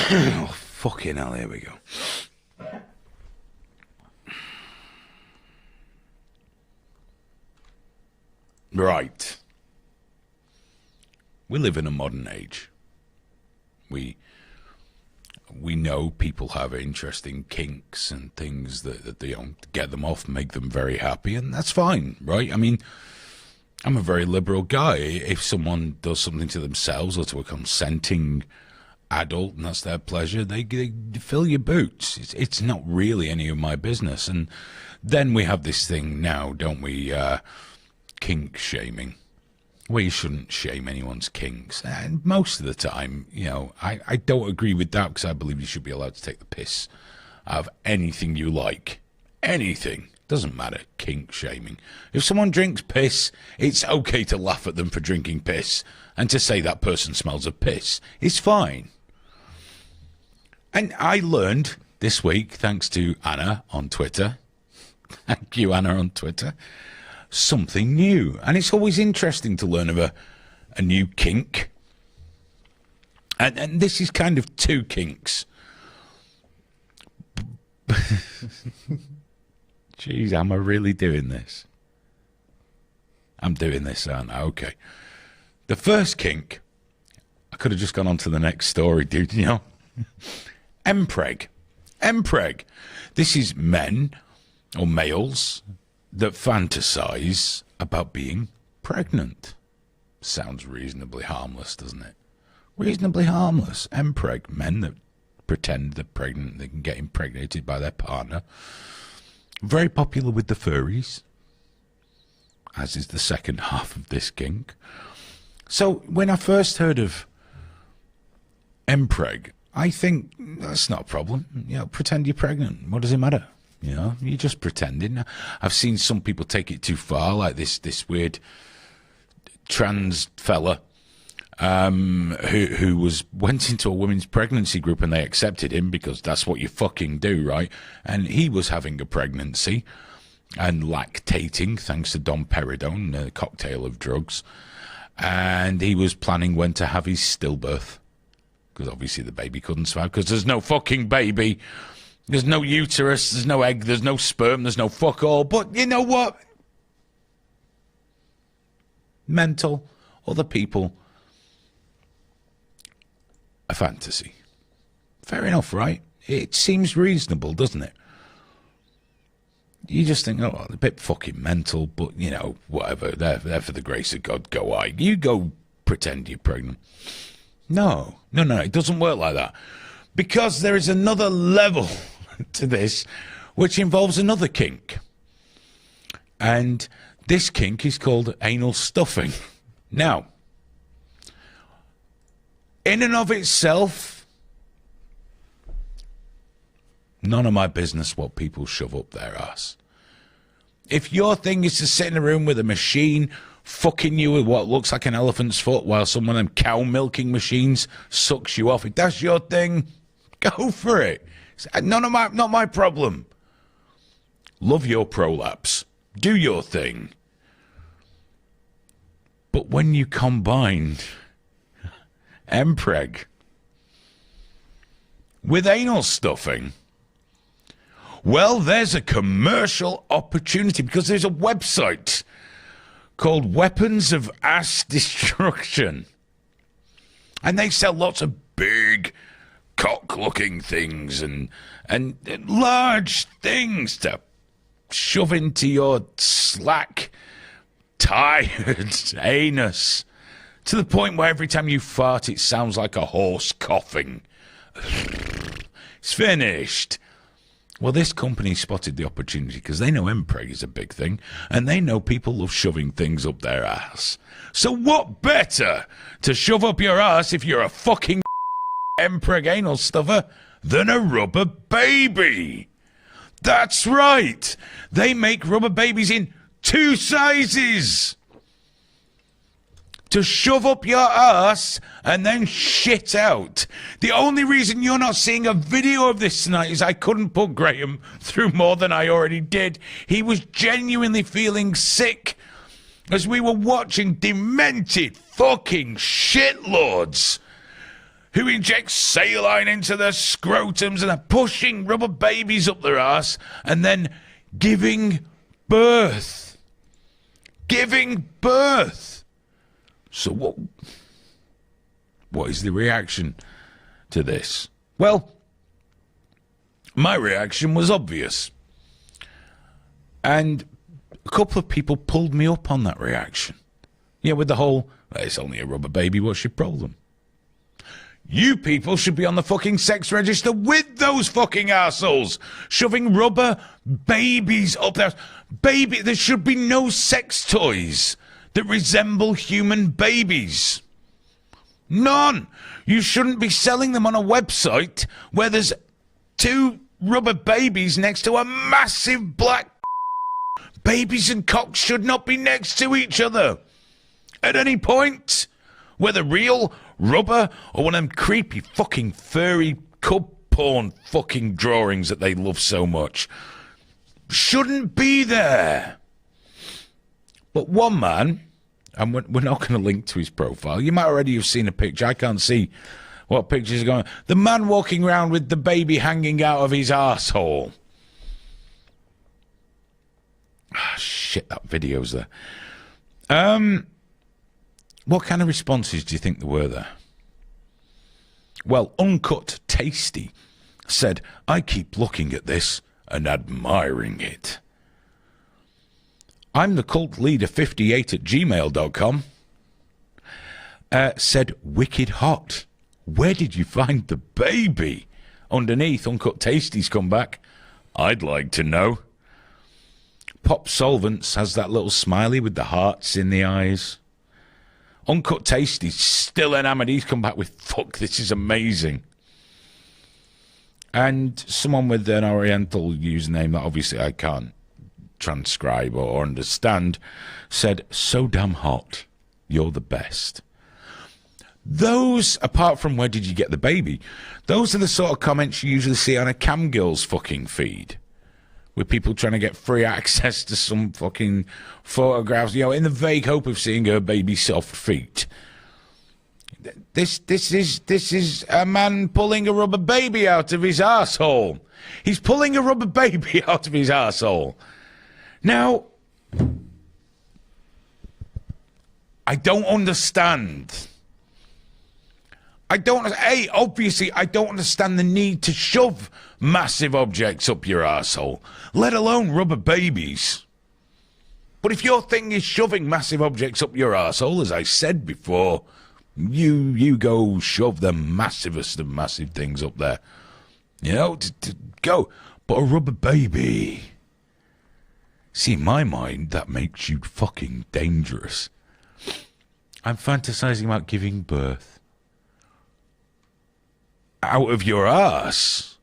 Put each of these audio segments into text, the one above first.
Oh, fucking hell, here we go. Right. We live in a modern age. We know people have interesting kinks and things that they don't get them off, make them very happy, and that's fine, right? I mean, I'm a very liberal guy. If someone does something to themselves or to a consenting adult and that's their pleasure, they fill your boots. It's not really any of my business. And then we have this thing now, don't we, kink shaming. Well, you shouldn't shame anyone's kinks. And most of the time, you know, I don't agree with that because I believe you should be allowed to take the piss out of anything you like. Anything. Doesn't matter. Kink shaming. If someone drinks piss, it's okay to laugh at them for drinking piss and to say that person smells of piss. It's fine. And I learned this week, thanks to Anna on Twitter. Thank you, Anna, on Twitter. Something new. And it's always interesting to learn of a new kink. And this is kind of two kinks. Jeez, am I really doing this? I'm doing this, aren't I? Okay. The first kink, I could have just gone on to the next story, dude, you know. MPREG. MPREG. This is men or males that fantasize about being pregnant. Sounds reasonably harmless, doesn't it? Reasonably harmless. MPREG, men that pretend they're pregnant, they can get impregnated by their partner. Very popular with the furries, as is the second half of this kink. So when I first heard of MPREG, I think that's not a problem. You know, pretend you're pregnant. What does it matter? You know, you're just pretending. I've seen some people take it too far, like this weird trans fella who went into a women's pregnancy group and they accepted him because that's what you fucking do, right? And he was having a pregnancy and lactating thanks to domperidone, a cocktail of drugs. And he was planning when to have his stillbirth because obviously the baby couldn't survive because there's no fucking baby. There's no uterus, there's no egg, there's no sperm, there's no fuck all. But you know what? Mental, other people, a fantasy. Fair enough, right? It seems reasonable, doesn't it? You just think, oh, a bit fucking mental, but, you know, whatever. There for the grace of God, go I. You go pretend you're pregnant. No, it doesn't work like that. Because there is another level to this, which involves another kink. And this kink is called anal stuffing. Now, in and of itself, none of my business what people shove up their ass. If your thing is to sit in a room with a machine fucking you with what looks like an elephant's foot while some of them cow milking machines sucks you off, if that's your thing, go for it. Not my problem. Love your prolapse. Do your thing. But when you combine MPREG with anal stuffing, well, there's a commercial opportunity because there's a website called Weapons of Ass Destruction. And they sell lots of big cock-looking things and large things to shove into your slack, tired anus to the point where every time you fart it sounds like a horse coughing. It's finished. Well, this company spotted the opportunity because they know MPREG is a big thing and they know people love shoving things up their ass. So what better to shove up your ass if you're a fucking MPREG anal stuffer than a rubber baby? That's right. They make rubber babies in 2 sizes to shove up your ass and then shit out. The only reason you're not seeing a video of this tonight is I couldn't put Graham through more than I already did. He was genuinely feeling sick as we were watching demented fucking shitlords who inject saline into their scrotums and are pushing rubber babies up their ass and then giving birth. Giving birth. So what is the reaction to this? Well, my reaction was obvious. And a couple of people pulled me up on that reaction. Yeah, with the whole, it's only a rubber baby, what's your problem? You people should be on the fucking sex register with those fucking assholes, shoving rubber babies up there. There should be no sex toys that resemble human babies. None. You shouldn't be selling them on a website where there's 2 rubber babies next to a massive black. Babies and cocks should not be next to each other at any point. Whether real, rubber, or one of them creepy fucking furry cub porn fucking drawings that they love so much, shouldn't be there. But one man, and we're not going to link to his profile, you might already have seen a picture, I can't see what pictures are going. The man walking around with the baby hanging out of his arsehole. Ah, shit, that video's there. What kind of responses do you think there were there? Well, Uncut Tasty said, I keep looking at this and admiring it. I'm the cult leader 58 at gmail.com. Said, wicked hot. Where did you find the baby? Underneath, Uncut Tasty's come back. I'd like to know. Pop Solvents has that little smiley with the hearts in the eyes. Uncut Tasty's still enamoured. He's come back with, fuck, this is amazing. And someone with an Oriental username that obviously I can't transcribe or understand said, so damn hot. You're the best. Those, apart from where did you get the baby, those are the sort of comments you usually see on a camgirl's fucking feed. With people trying to get free access to some fucking photographs, you know, in the vague hope of seeing her baby's soft feet. This is a man pulling a rubber baby out of his arsehole. He's pulling a rubber baby out of his arsehole. Now, I don't understand. Obviously, I don't understand the need to shove massive objects up your arsehole, let alone rubber babies. But if your thing is shoving massive objects up your arsehole, as I said before, you go shove the massivest of massive things up there. You know, to go. But a rubber baby, see, in my mind, that makes you fucking dangerous. I'm fantasizing about giving birth out of your ass.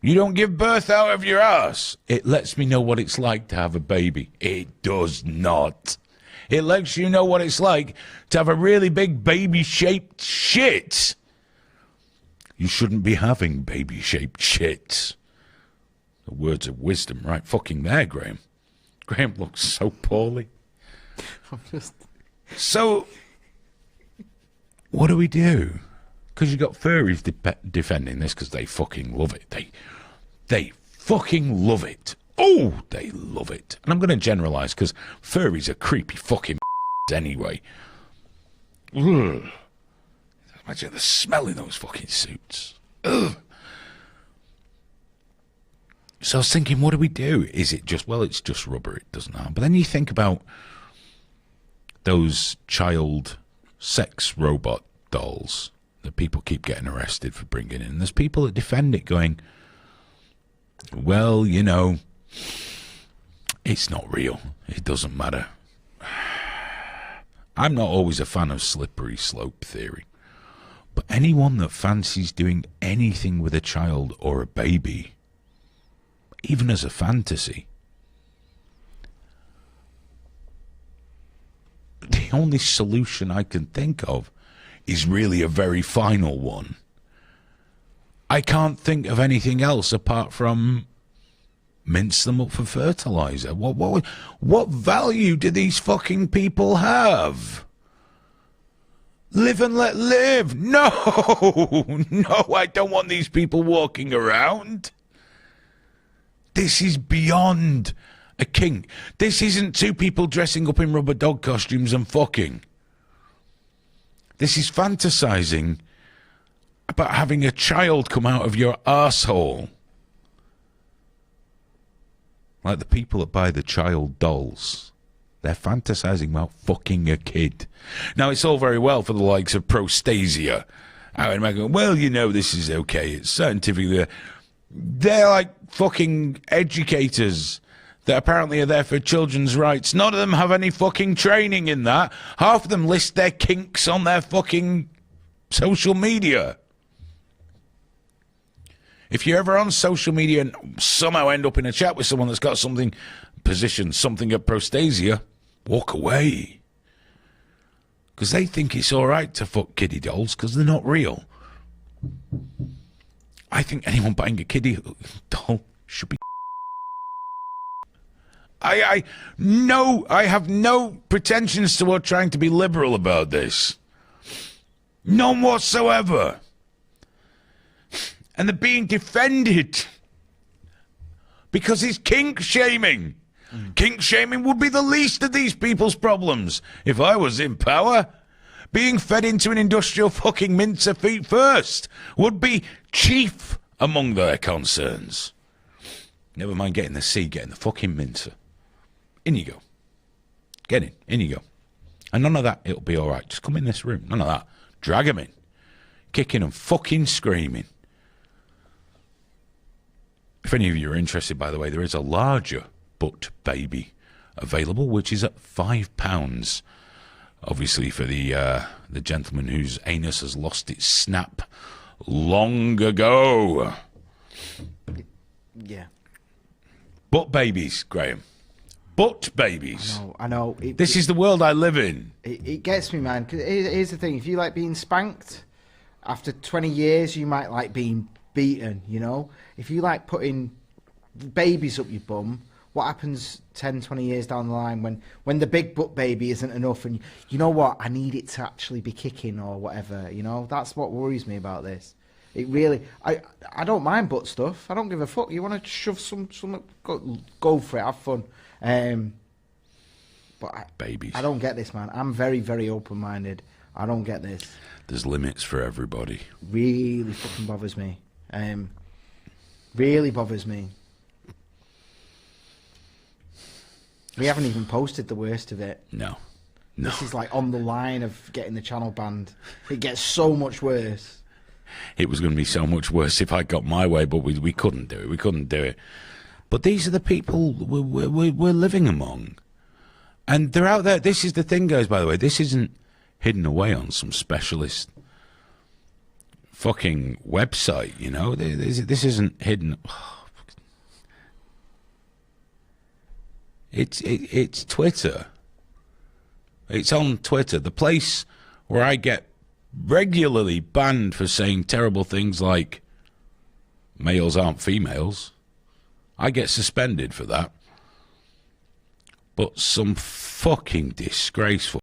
You don't give birth out of your ass. It lets me know what it's like to have a baby. It does not. It lets you know what it's like to have a really big baby-shaped shit. You shouldn't be having baby-shaped shits. The words of wisdom right fucking there, Graham. Graham looks so poorly. So, what do we do? Because you've got furries defending this because they fucking love it. They fucking love it. Oh, they love it. And I'm going to generalise because furries are creepy fucking anyway. Ugh. Imagine the smell in those fucking suits. Ugh. So I was thinking, what do we do? Is it just, well, it's just rubber, it doesn't harm. But then you think about those child sex robot dolls that people keep getting arrested for bringing in. There's people that defend it going, well, you know, it's not real. It doesn't matter. I'm not always a fan of slippery slope theory. But anyone that fancies doing anything with a child or a baby, even as a fantasy, the only solution I can think of is really a very final one. I can't think of anything else apart from mince them up for fertilizer. What value do these fucking people have? Live and let live. No, no, I don't want these people walking around. This is beyond a kink. This isn't two people dressing up in rubber dog costumes and fucking. This is fantasizing about having a child come out of your arsehole. Like the people that buy the child dolls. They're fantasizing about fucking a kid. Now, it's all very well for the likes of Prostasia. Out in America, well, you know, this is okay. It's scientifically... They're like fucking educators that apparently are there for children's rights. None of them have any fucking training in that. Half of them list their kinks on their fucking social media. If you're ever on social media and somehow end up in a chat with someone that's got something positioned, something at Prostasia, walk away. Because they think it's all right to fuck kiddie dolls because they're not real. I think anyone buying a kiddie doll should be... I have no pretensions toward trying to be liberal about this. None whatsoever. And they're being defended because it's kink shaming. Kink shaming would be the least of these people's problems if I was in power. Being fed into an industrial fucking mincer feet first would be chief among their concerns. Never mind getting the C, getting the fucking mincer. In you go. Get in you go. And none of that, it'll be all right. Just come in this room. None of that. Drag them in. Kicking and fucking screaming. If any of you are interested, by the way, there is a larger butt baby available, which is at £5. Obviously, for the gentleman whose anus has lost its snap long ago. Yeah. Butt babies, Graham. Butt babies. I know. This is the world I live in. It gets me, man. 'Cause here's the thing. If you like being spanked, after 20 years, you might like being beaten, you know? If you like putting babies up your bum, what happens 10, 20 years down the line when the big butt baby isn't enough and you know what, I need it to actually be kicking or whatever, you know? That's what worries me about this. It really, I don't mind butt stuff. I don't give a fuck. You want to shove some go for it, have fun. But babies. I don't get this, man. I'm very, very open-minded. I don't get this. There's limits for everybody. Really fucking bothers me. Really bothers me. We haven't even posted the worst of it. No. This is like on the line of getting the channel banned. It gets so much worse. It was going to be so much worse if I got my way, but we couldn't do it. We couldn't do it. But these are the people we're living among. And they're out there. This is the thing, guys, by the way. This isn't hidden away on some specialist fucking website, you know? This isn't hidden. It's Twitter. It's on Twitter, the place where I get regularly banned for saying terrible things like males aren't females. I get suspended for that. But some fucking disgraceful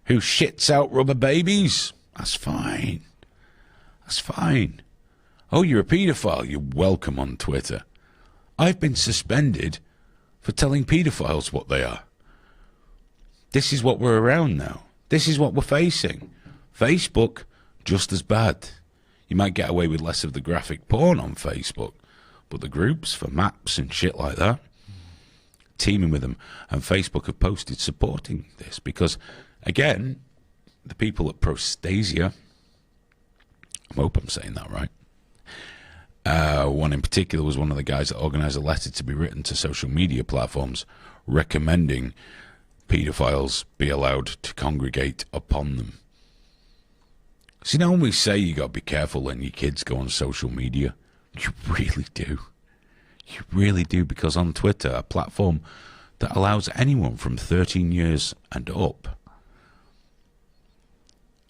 who shits out rubber babies, that's fine. That's fine. Oh, you're a paedophile, you're welcome on Twitter. I've been suspended for telling paedophiles what they are. This is what we're around now. This is what we're facing. Facebook, just as bad. You might get away with less of the graphic porn on Facebook, but the groups for maps and shit like that, teaming with them, and Facebook have posted supporting this because, again, the people at Prostasia, I hope I'm saying that right, one in particular was one of the guys that organised a letter to be written to social media platforms recommending paedophiles be allowed to congregate upon them. So, you know, when we say you got to be careful when your kids go on social media, you really do. You really do, because on Twitter, a platform that allows anyone from 13 years and up,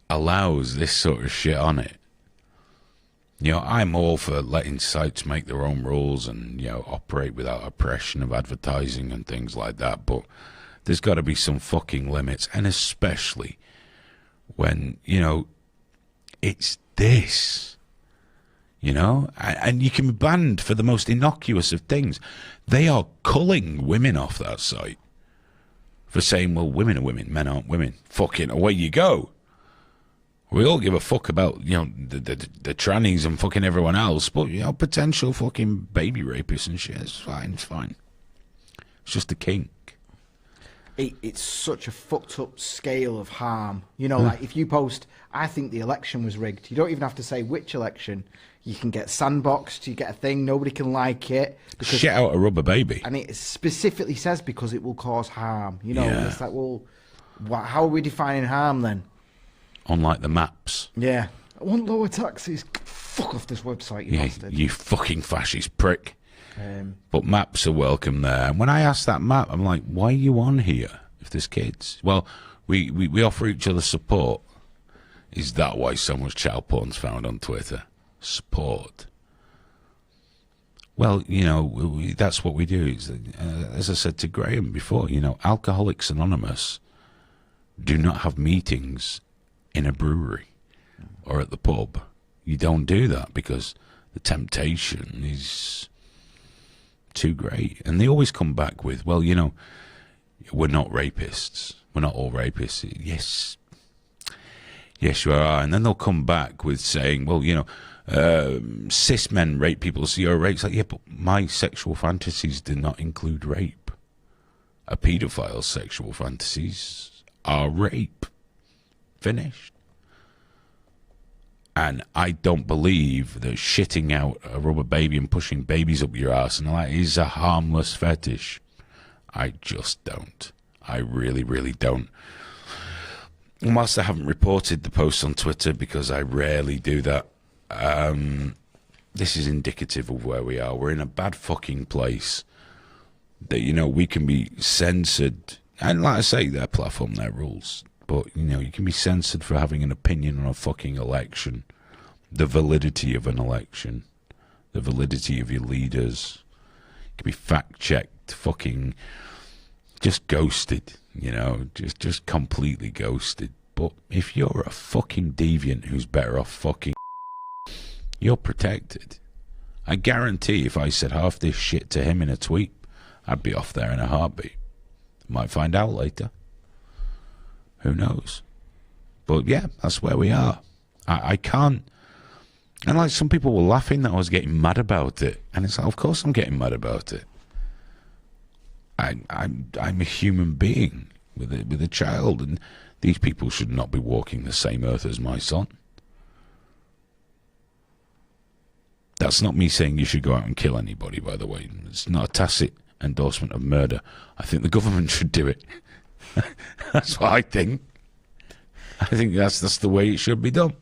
allows this sort of shit on it. You know, I'm all for letting sites make their own rules and, you know, operate without oppression of advertising and things like that, but there's got to be some fucking limits, and especially when, you know, it's this, you know, and you can be banned for the most innocuous of things. They are culling women off that site for saying, well, women are women, men aren't women. Fucking away you go. We all give a fuck about, you know, the trannies and fucking everyone else, but, you know, potential fucking baby rapists and shit, it's fine, it's fine. It's just a kink. It's such a fucked up scale of harm. You know, like if you post, I think the election was rigged, you don't even have to say which election. You can get sandboxed, you get a thing, nobody can like it. Because, shit out a rubber baby. And it specifically says because it will cause harm. You know, Yeah. it's like, well, how are we defining harm then? Unlike the maps. Yeah. I want lower taxes. Fuck off this website, you bastard. You fucking fascist prick. Um, But maps are welcome there. And when I asked that map, I'm like, why are you on here if there's kids? Well, we offer each other support. Is that why so much child porn's found on Twitter? Support. Well, you know, that's what we do. Is, as I said to Graham before, you know, Alcoholics Anonymous do not have meetings in a brewery or at the pub. You don't do that because the temptation is too great. And they always come back with, well, you know, we're not rapists. We're not all rapists. Yes. Yes, you are. And then they'll come back with saying, well, you know, cis men rape people, so you're a rape. It's like, yeah, but my sexual fantasies do not include rape. A paedophile's sexual fantasies are rape. Finished. And I don't believe that shitting out a rubber baby and pushing babies up your ass and all that is a harmless fetish. I just don't. I really, really don't. And whilst I haven't reported the post on Twitter because I rarely do that, this is indicative of where we are. We're in a bad fucking place that, you know, we can be censored. And like I say, their platform, their rules. But, you know, you can be censored for having an opinion on a fucking election, the validity of an election, the validity of your leaders. You can be fact-checked, fucking just ghosted, you know, just completely ghosted. But if you're a fucking deviant who's better off fucking, you're protected. I guarantee if I said half this shit to him in a tweet, I'd be off there in a heartbeat. Might find out later. Who knows? But yeah, that's where we are. I can't. And like some people were laughing that I was getting mad about it, and it's like, of course I'm getting mad about it. I'm a human being with a child, and these people should not be walking the same earth as my son. That's not me saying you should go out and kill anybody, by the way. It's not a tacit endorsement of murder. I think the government should do it. That's what I think. I think that's the way it should be done.